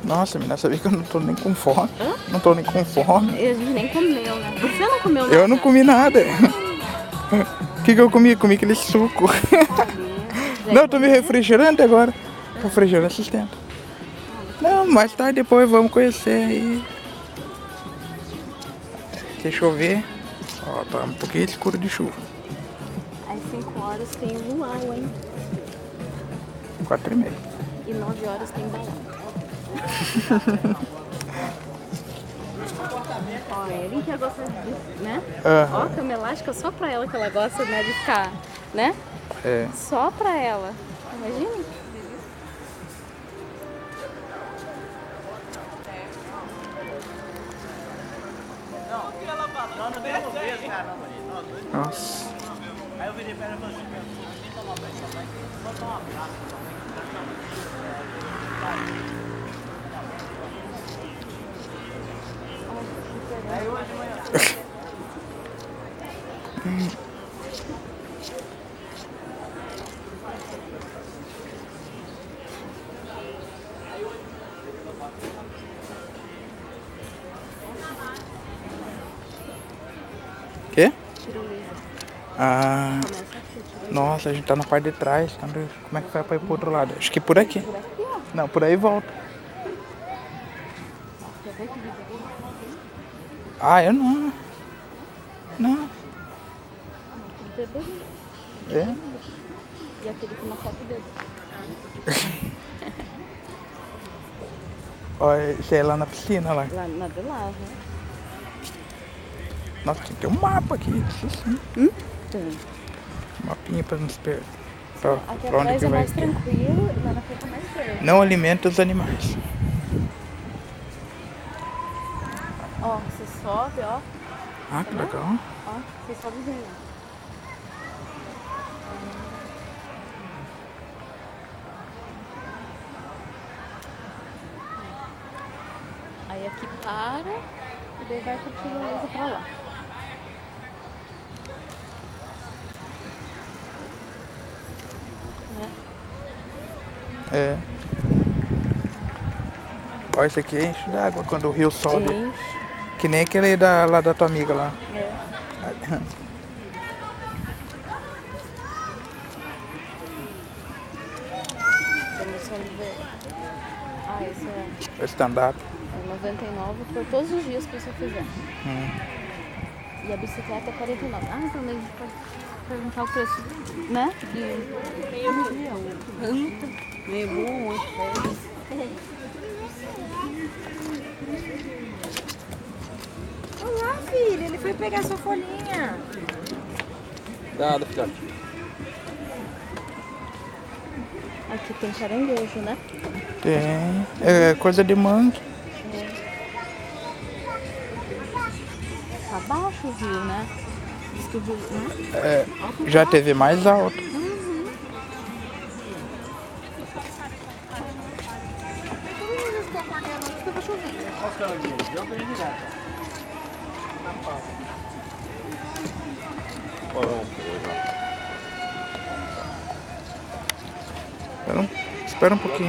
Nossa, menina, sabia que eu não tô nem com fome? Hã? Não tô nem com fome. A gente nem comeu, né? Você não comeu nada? Eu não comi nada. O que eu comi? Comi aquele suco. Não, eu tomei refrigerante agora. Refrigerante sustenta. Não, mais tarde depois vamos conhecer aí. Deixa eu ver. Ó, tá um pouquinho escuro de chuva. Às 5 horas tem o luau, hein? 4h30. E 9 horas tem balão. Ó, a Ellen que gosta de, né? Aham. Ó, cama elástica só pra ela que ela gosta, né, de ficar, né? É. Só pra ela. Imagina. Nossa. Aí eu virei pra ela e falei assim, vem tomar banho, só tomar um abraço. Aí hoje de manhã. Quê? Tirolesa. Ah, Começa aqui, tirolesa. nossa, a gente tá na parte de trás. Como é que vai pra ir pro outro lado? Acho que por aqui. Por aqui, ó. Não, por aí volta. Quer ver que vídeo aqui? Ah, eu não. Não. Bebê. É. E aquele que machuca o dedo. Olha, isso aí é lá na piscina lá. Lá na de lá, né? Nossa, tem que ter um mapa aqui. Isso sim. Tem. Um mapinha pra nos perder. Aqui Pra onde atrás que é vai mais ter. tranquilo e lá na frente é mais verde. Não alimenta os animais. Ó, você sobe, ó. Ah, que legal. Ó, você sobe bem. Aí aqui para e daí vai com a tirolesa pra lá. Né? É. Ó, esse aqui enche d'água quando o rio sobe. Enche. Que nem aquele lá da tua amiga lá. É. Promoção de ver. Ah, esse é Stand-up. 99 por todos os dias que você fizer. E a bicicleta é 49. Ah, então daí a gente pode perguntar o preço, né? Meio burro, muito feio. Olá, filho, ele foi pegar sua folhinha. Nada, filhote. Aqui tem caranguejo, né? Tem. É coisa de mangue. Tá baixo o rio, né? Diz que o rio, né? É, já teve mais alto. Olha os caranguejos, deu pra ele direto. Espera um pouquinho.